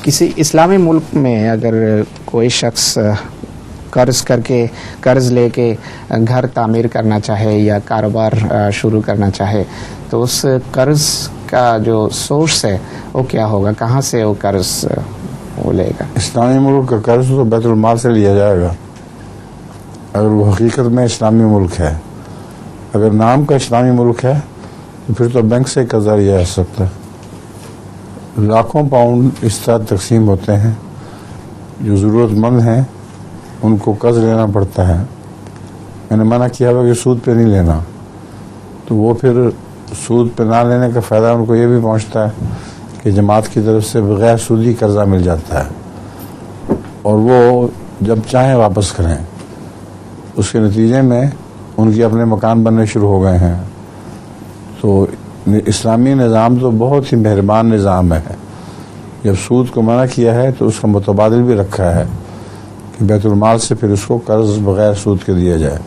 کسی اسلامی ملک میں اگر کوئی شخص قرض لے کے گھر تعمیر کرنا چاہے یا کاروبار شروع کرنا چاہے تو اس قرض کا جو سورس ہے وہ کیا ہوگا؟ کہاں سے وہ قرض وہ لے گا؟ اسلامی ملک کا قرض تو بیت المال سے لیا جائے گا اگر وہ حقیقت میں اسلامی ملک ہے. اگر نام کا اسلامی ملک ہے تو پھر تو بینک سے قرضہ لیا جا سکتا ہے. لاکھوں پاؤنڈ اس طرح تقسیم ہوتے ہیں، جو ضرورت مند ہیں ان کو قرض لینا پڑتا ہے. میں نے منع کیا ہوا کہ سود پہ نہیں لینا، تو وہ پھر سود پہ نہ لینے کا فائدہ ان کو یہ بھی پہنچتا ہے کہ جماعت کی طرف سے بغیر سودی قرضہ مل جاتا ہے اور وہ جب چاہیں واپس کریں. اس کے نتیجے میں ان کے اپنے مکان بننے شروع ہو گئے ہیں. تو اسلامی نظام تو بہت ہی مہربان نظام ہے. جب سود کو منع کیا ہے تو اس کا متبادل بھی رکھا ہے کہ بیت المال سے پھر اس کو قرض بغیر سود کے دیا جائے.